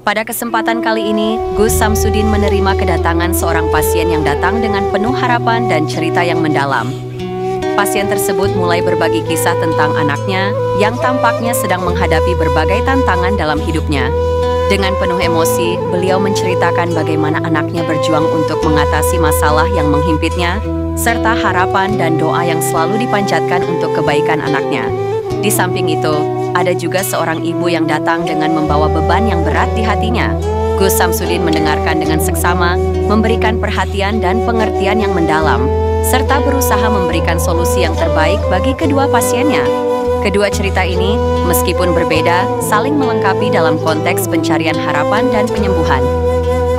Pada kesempatan kali ini, Gus Samsudin menerima kedatangan seorang pasien yang datang dengan penuh harapan dan cerita yang mendalam. Pasien tersebut mulai berbagi kisah tentang anaknya yang tampaknya sedang menghadapi berbagai tantangan dalam hidupnya. Dengan penuh emosi, beliau menceritakan bagaimana anaknya berjuang untuk mengatasi masalah yang menghimpitnya, serta harapan dan doa yang selalu dipanjatkan untuk kebaikan anaknya. Di samping itu, ada juga seorang ibu yang datang dengan membawa beban yang berat di hatinya. Gus Samsudin mendengarkan dengan seksama, memberikan perhatian dan pengertian yang mendalam, serta berusaha memberikan solusi yang terbaik bagi kedua pasiennya. Kedua cerita ini, meskipun berbeda, saling melengkapi dalam konteks pencarian harapan dan penyembuhan.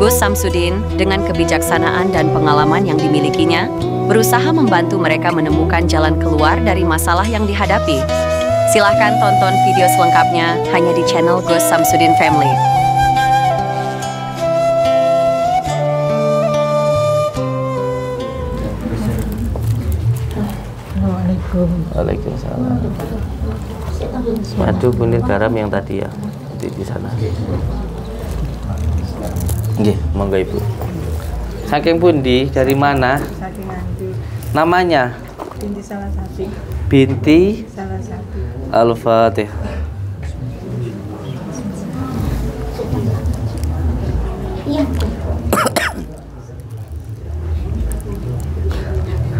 Gus Samsudin, dengan kebijaksanaan dan pengalaman yang dimilikinya, berusaha membantu mereka menemukan jalan keluar dari masalah yang dihadapi. Silahkan tonton video selengkapnya hanya di channel Gus Samsudin Family. Waalaikumsalam. Madu kuning garam yang tadi ya di sana. Nggih, monggo Ibu. Saking pundi? Dari mana? Saking Nganjuk. Namanya? Binti Salasati. Binti Salasati. Al-Fatihah.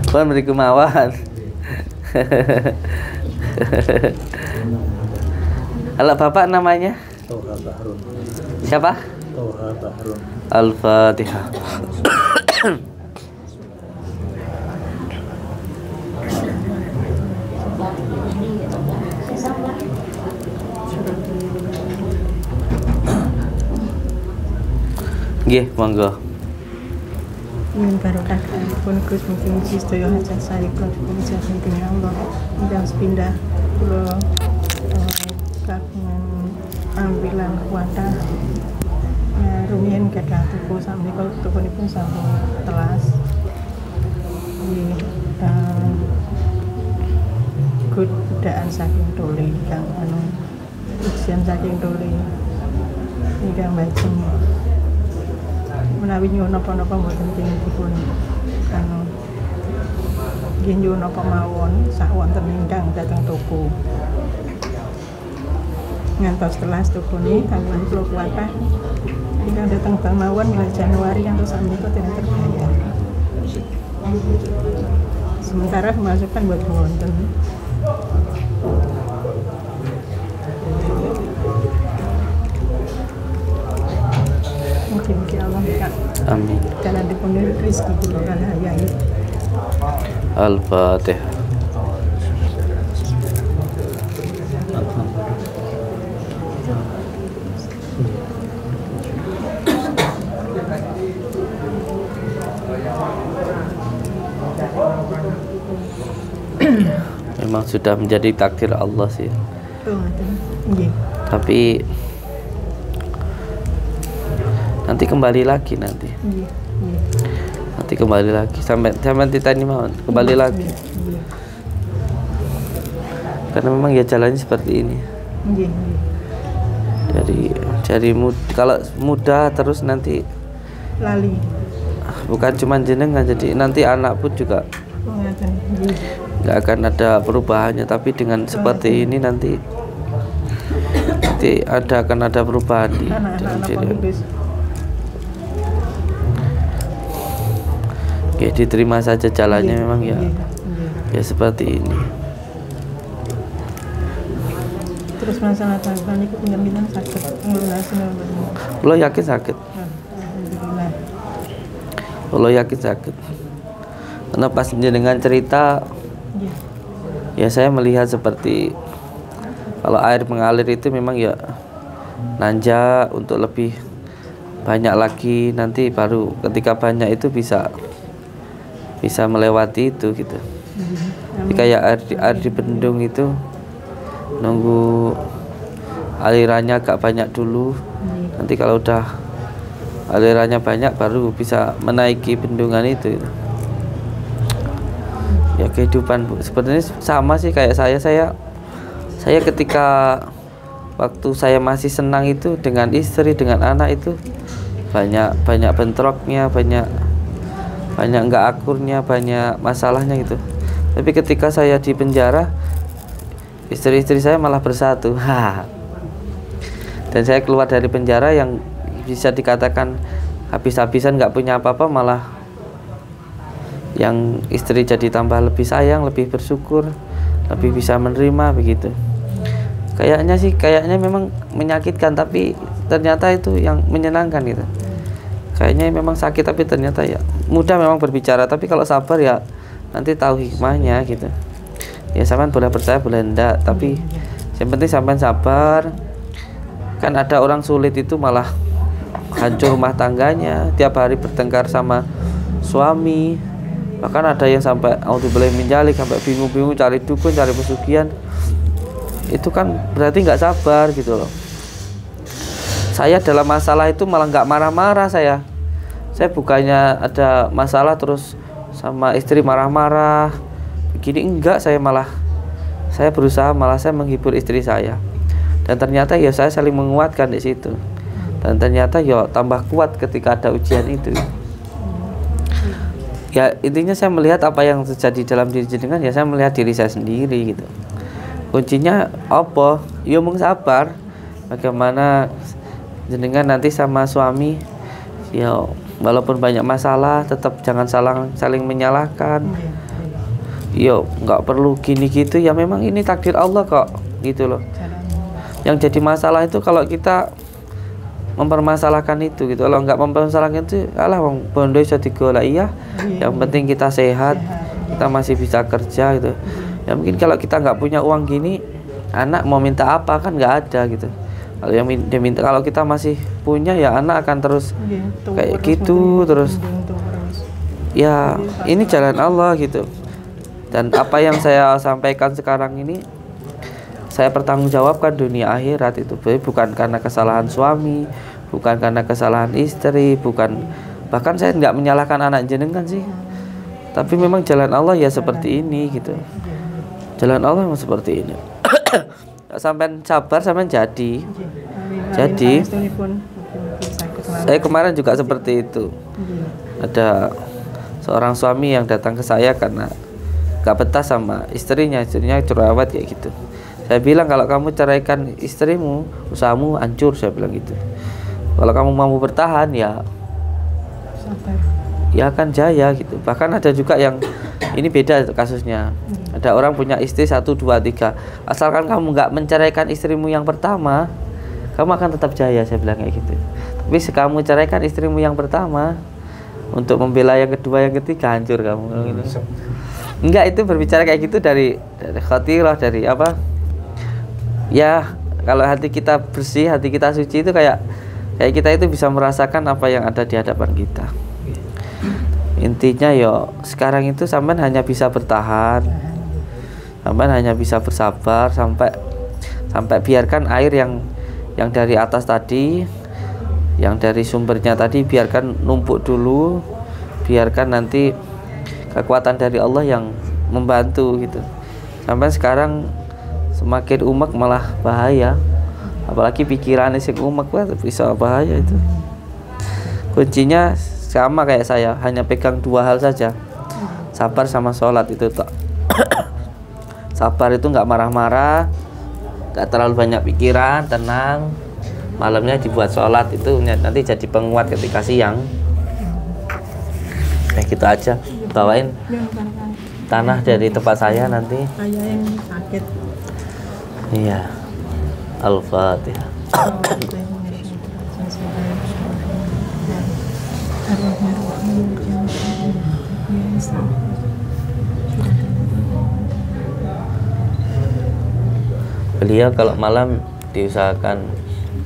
Puan beri kemauan. Kalau Bapak namanya? Toha Bahrun. Siapa? Toha Bahrun. Al-Fatihah. Nggih, monggo. Min barokah pun Gus mugi-mugi sedaya hajat saipun dipun dening Allah. Ndang sepindah kula kagungan ambilan kuatah. Rumiyin gadah tuku sami kula tukunipun sampun telas. Godaan saking Tole kang ujian saking Tole ingkang bajeng menawi nyuwun napa-napa mboten dipun nggih nyuwun napa mawon sak wonten ingkang dhateng toko ngantos telas tukune kangge kula kuatah ingkang dhateng Bang mawon mulai Januari ngantos sameika tidak terbayar. Sementara pemasukan buat wonten. Mungkin Allah ya. Amin. Karena dipenuhi rezeki kula kan hayai. Al-Fatihah. Memang sudah menjadi takdir Allah sih. Nggih. Tapi nanti kembali lagi nanti. Nanti kembali lagi sampai ditanya mau kembali lagi. Karena memang ya jalannya seperti ini. Kalau mudah terus nanti Lali. Bukan cuma jenengan, jadi nanti anak pun juga nggak akan ada perubahannya. Tapi dengan seperti ini nanti akan ada perubahan di ya, diterima saja jalannya memang ya seperti ini. Terus masalah tanggal itu penjaminan sakit lo yakin sakit? Alhamdulillah. Lo yakin sakit? Karena pas dengan cerita ya saya melihat seperti kalau air mengalir itu memang ya nanjak untuk lebih banyak lagi, nanti baru ketika banyak itu bisa melewati itu gitu. Jadi kayak air di bendung itu nunggu alirannya agak banyak dulu, nanti kalau udah alirannya banyak baru bisa menaiki bendungan itu. Ya kehidupan Bu sebenarnya sama sih kayak saya ketika waktu saya masih senang itu dengan istri, dengan anak itu banyak bentroknya, banyak nggak akurnya, banyak masalahnya gitu. Tapi ketika saya di penjara, istri-istri saya malah bersatu. Dan saya keluar dari penjara yang bisa dikatakan habis-habisan nggak punya apa-apa, malah yang istri jadi tambah lebih sayang, lebih bersyukur, lebih bisa menerima begitu. Kayaknya memang menyakitkan, tapi ternyata itu yang menyenangkan gitu. Kayaknya memang sakit, tapi ternyata ya mudah memang berbicara, tapi kalau sabar ya nanti tahu hikmahnya gitu. Ya sampean boleh percaya boleh enggak, tapi yang penting sampean sabar. Kan ada orang sulit itu malah hancur rumah tangganya, tiap hari bertengkar sama suami, bahkan ada yang sampai auzubillahi min dzalik, sampai bingung-bingung cari dukun, cari pesugihan. Itu kan berarti nggak sabar gitu loh. Saya dalam masalah itu malah nggak marah-marah. Saya bukannya ada masalah terus sama istri marah-marah begini, enggak. Saya berusaha, malah saya menghibur istri saya, dan ternyata ya saya saling menguatkan di situ, dan ternyata ya tambah kuat ketika ada ujian itu. Ya intinya saya melihat apa yang terjadi dalam diri jenengan, ya saya melihat diri saya sendiri gitu. Kuncinya apa? Ya mung sabar. Bagaimana jenengan nanti sama suami, ya walaupun banyak masalah tetap jangan saling menyalahkan. Ya nggak perlu gini gitu, ya memang ini takdir Allah kok gitu loh. Yang jadi masalah itu kalau kita mempermasalahkan itu gitu. Kalau nggak mempermasalahkan itu, alah wong bondo iso digolek ya. Yang penting kita sehat, kita masih bisa kerja gitu. Ya mungkin kalau kita nggak punya uang gini, anak mau minta apa kan nggak ada gitu. Kalau yang diminta, kalau kita masih punya, ya anak akan terus kayak gitu terus. Ya ini jalan Allah gitu. Dan apa yang saya sampaikan sekarang ini, saya pertanggungjawabkan dunia akhirat itu. Bukan karena kesalahan suami, bukan karena kesalahan istri, bahkan saya nggak menyalahkan anak jenengan sih. Tapi memang jalan Allah ya seperti ini gitu. Jalan Allah memang seperti ini. Sampai sabar, sampai jadi. Saya kemarin juga seperti itu. Ada seorang suami yang datang ke saya karena gak betah sama istrinya cerewet kayak gitu. Saya bilang, kalau kamu ceraikan istrimu, usahamu hancur, saya bilang gitu. Kalau kamu mau bertahan, ya akan jaya gitu. Bahkan ada juga yang ini beda kasusnya. Ada orang punya istri 1, 2, 3. Asalkan kamu nggak menceraikan istrimu yang pertama, kamu akan tetap jaya, saya bilang kayak gitu. Tapi kamu ceraikan istrimu yang pertama untuk membela yang kedua, yang ketiga, hancur kamu. Enggak, itu berbicara kayak gitu dari khatirah, dari apa? Ya, kalau hati kita bersih, hati kita suci, itu kayak kita itu bisa merasakan apa yang ada di hadapan kita. Intinya yo sekarang itu sampean hanya bisa bertahan, sampean hanya bisa bersabar sampai biarkan air yang dari atas tadi, yang dari sumbernya tadi, biarkan numpuk dulu, biarkan nanti kekuatan dari Allah yang membantu gitu. Sampai sekarang semakin umek malah bahaya, apalagi pikiran sing umek bisa bahaya itu. Kuncinya sama kayak saya, hanya pegang 2 hal saja, sabar sama sholat itu tak. Sabar itu nggak marah-marah, nggak terlalu banyak pikiran, tenang. Malamnya dibuat sholat, itu nanti jadi penguat ketika siang. Gitu aja. Bawain tanah dari tempat saya nanti. Saya yang sakit. Iya. Al-Fatihah. Beliau kalau malam diusahakan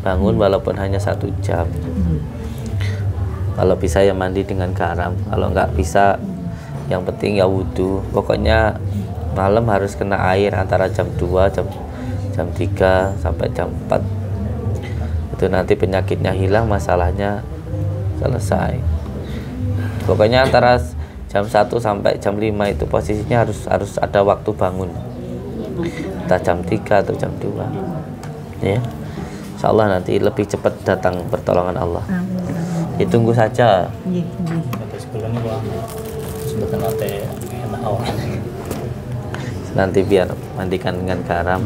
bangun walaupun hanya 1 jam. Kalau bisa ya mandi dengan garam, kalau nggak bisa yang penting ya wudhu. Pokoknya malam harus kena air antara jam 2, jam 3 sampai jam 4. Itu nanti penyakitnya hilang, masalahnya selesai. Pokoknya antara jam 1 sampai jam 5 itu posisinya harus ada waktu bangun. Entah jam 3 atau jam 2. Ya. Insya Allah nanti lebih cepat datang pertolongan Allah. Amin. Ditunggu saja. Nggih, nggih. Terus kula niku sebutan ate enak awak. Nanti biar mandikan dengan garam.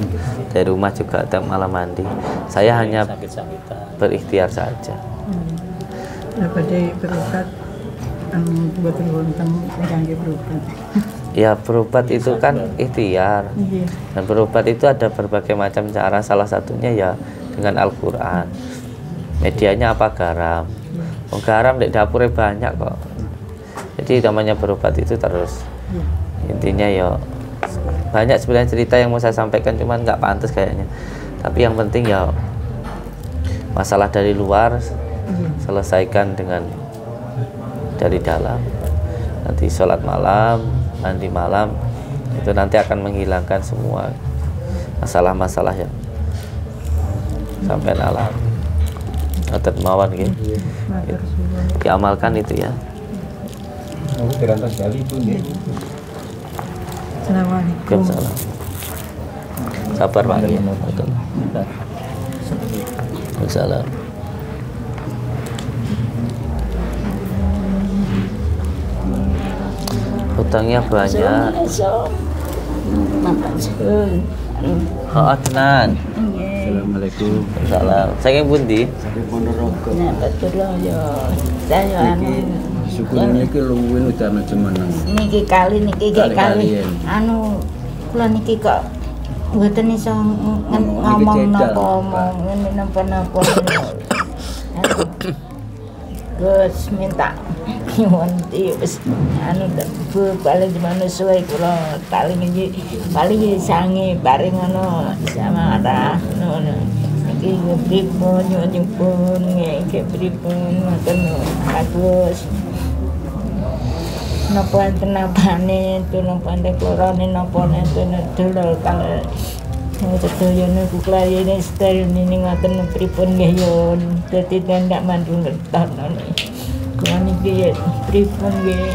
Dari rumah juga tiap malam mandi. Saya hanya Sakit-sakitan. berikhtiar saja. Lah badhe berobat mboten wonten kangge berobat. Ya berobat itu kan ikhtiar. Nggih. Dan berobat itu ada berbagai macam cara. Salah satunya ya dengan Al-Quran. Medianya apa? Garam. Oh, garam di dapurnya banyak kok. Jadi namanya berobat itu terus. Intinya ya banyak sebenarnya cerita yang mau saya sampaikan, cuman nggak pantas kayaknya. Tapi yang penting ya masalah dari luar selesaikan dengan dari dalam. Nanti sholat malam, mandi malam, itu nanti akan menghilangkan semua masalah-masalah yang sampai alam. Atat mawar gitu. Matur suwun. Diamalkan itu ya. Aku dirantas Bali pun ya. Assalamualaikum. Waalaikumsalam. Sabar Pak. Ya. Betul. Waalaikumsalam. Hutangnya banyak. Oh, tenan. Assalamualaikum. Salam. Saya pundi? Saking Ponorogo. Saya Syukur niki luwih udah meneng. niki kali Kali-kalian. anu kula niki kok mboten iso ngomong cedal, napa omong ngene napa-napa. Gus minta nyuwun wis anu paling dimana suwe kula paling sange bareng ngono sama arah ngono. Iki pripun nyuwun nggih pripun ngoten bagus. Napa enten napane itu napa enten klorone napa enten dulur kalau sedaya niku klayene steril ini ngoten pripun nggih yo dadi ndak mandul ngertos kula niki pripun nggih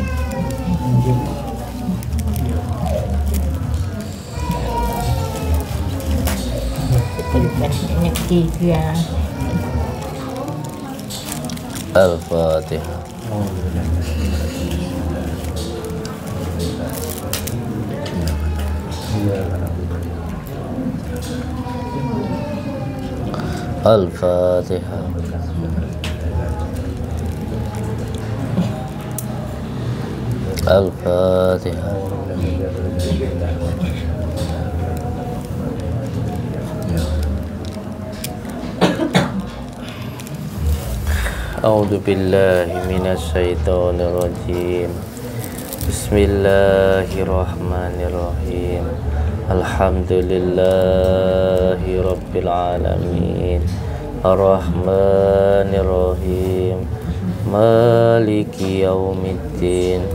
niki ya Al-Fatihah. Al-Fatihah. Al-Fatihah. A'udzu billahi minasy syaithanir rajim. Bismillahirrahmanirrahim. Alhamdulillahi rabbil alamin. Ar-Rahmanir-Rahim. Maliki yaumiddin.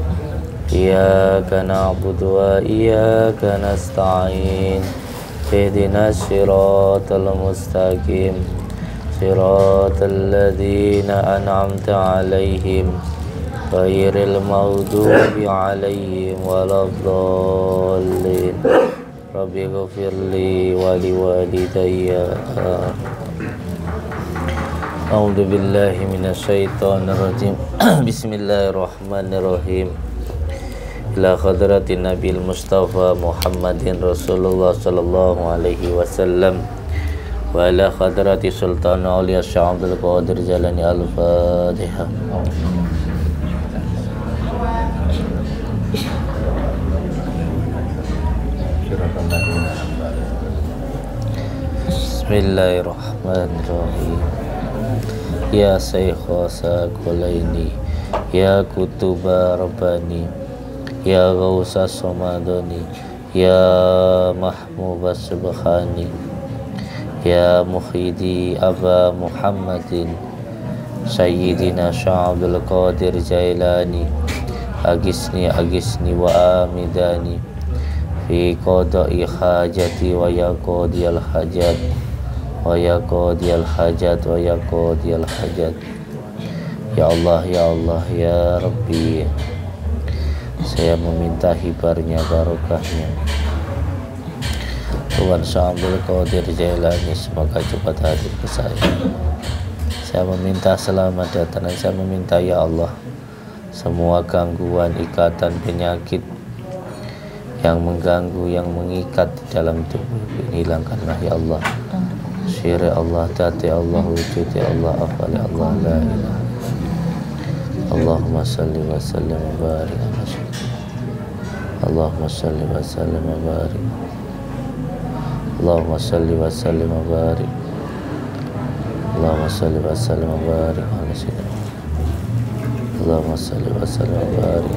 Iyyaka na'budu wa iyyaka nasta'in. Ihdinas siratal mustaqim. Siratal ladzina an'amta 'alaihim ghairil maghdubi 'alaihim waladdallin. Rabbi ghfirli wa liwalidayya. A'udzu billahi minasy syaithanir rajim. Bismillahirrahmanirrahim. Ila hadratin Nabil Mustafa Muhammadin Rasulullah sallallahu alaihi wasallam wa ila hadrati Sultan Auliya Syekh Abdul Qadir Jalani. Al-Fatihah. Bismillahirrahmanirrahim. Ya Sayyikha Sakulaini, Ya Kutuba Rabbani, Ya Gausa Somadoni, Ya Mahmuba Subhani, Ya Mukhidi Aba Muhammadin, Sayyidina Sya'abdul Qadir Jailani, Agisni wa amidani, Fi qada'i hajati wa yaqadiyal hajat, wa yaqadiyal hajat, wa yaqadiyal hajat. Ya Allah, ya Allah, ya Rabbi, saya meminta hibarnya, barokahnya Tuhan Syambil Qadir Jailani semoga cepat hadir ke saya. Saya meminta selamat datang dan saya meminta ya Allah, semua gangguan, ikatan, penyakit yang mengganggu, yang mengikat di dalam tubuh ini hilangkanlah ya Allah. Syirik Allah, Tati Allah, Wujud ya Allah, Afal ya Allah, La ilaha. Allahumma salli wa sallim wa barik ala sayyidina. Allahumma salli wa sallim wa barik. Allahumma salli wa sallim wa barik. Allahumma salli wa sallim wa barik ala sayyidina. Allahumma salli wa sallim wa barik.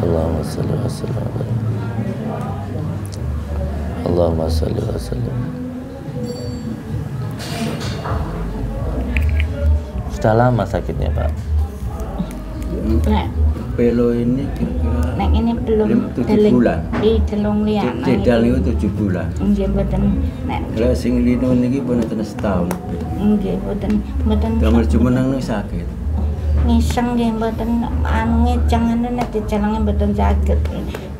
Allahumma salli wa sallim wa barik. Allahumma salli wa sallim. Sudah lama sakitnya Pak? Nah, Pelo ini kira-kira nek ini belum 7 bulan. Di telung liang. Cedal itu 7 bulan. Nggih mboten nek Kalau sing lino niki pun enten setahun. nggih mboten Damel jumeneng niku sakit. ngiseng nggih mboten anu ngeceng nek dicelengi mboten saged.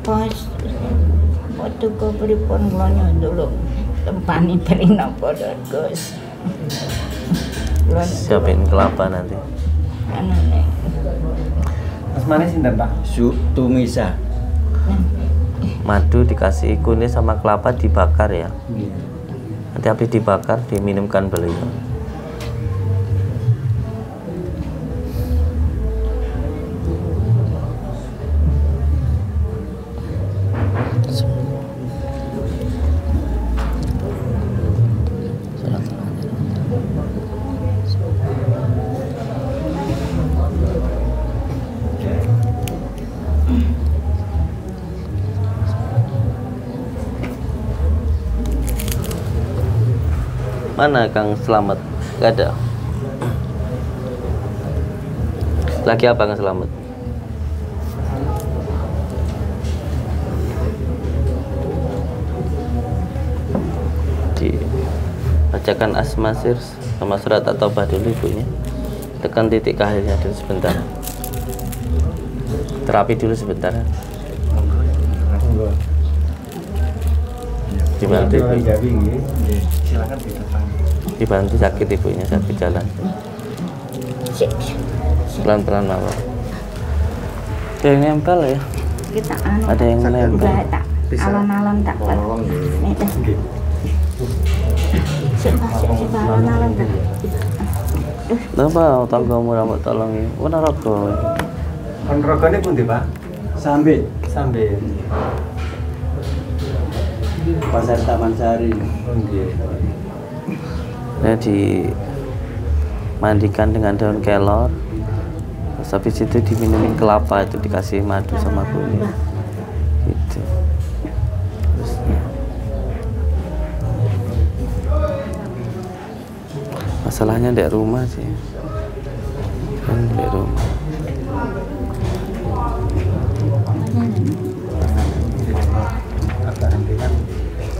Bos waktu kok pripun kula nyondolo tempani beri napa Gus. Siapin kelapa nanti. Anu nek Mas manis sinten Pak? Tumisa. Madu dikasih kunyit sama kelapa dibakar ya. Nanti habis dibakar diminumkan beliau. Mana Kang Selamat? Gak ada. Lagi apa Kang Selamat? Dibacakan Asmasir sama surat At-Taubah dulu ibunya. Tekan titik akhirnya dulu sebentar. Terapi dulu sebentar. Dibantu ibu. Silakan ditepang. Dibantu sakit ibunya, sakit jalan. Pelan-pelan mama. Ada yang nempel ya? kita anu Ada yang nempel. tak alon-alon tak kuat. Nih dah. Sip alon-alon tak. Napa tanggamu rambut tolongi? Mana rokok? Kon rokone pundi, Pak? Sambil Sambil. Pasar Taman Sari. Oh nggih. Ya dimandikan dengan daun kelor. Terus habis itu diminumin kelapa, itu dikasih madu sama kunyit. Gitu. Terus, masalahnya di rumah sih. Kan di rumah. Agak hentikan.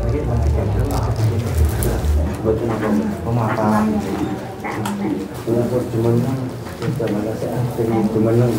Iki buat pemaparan. Kalau jumeneng, sudah mana saya jumeneng.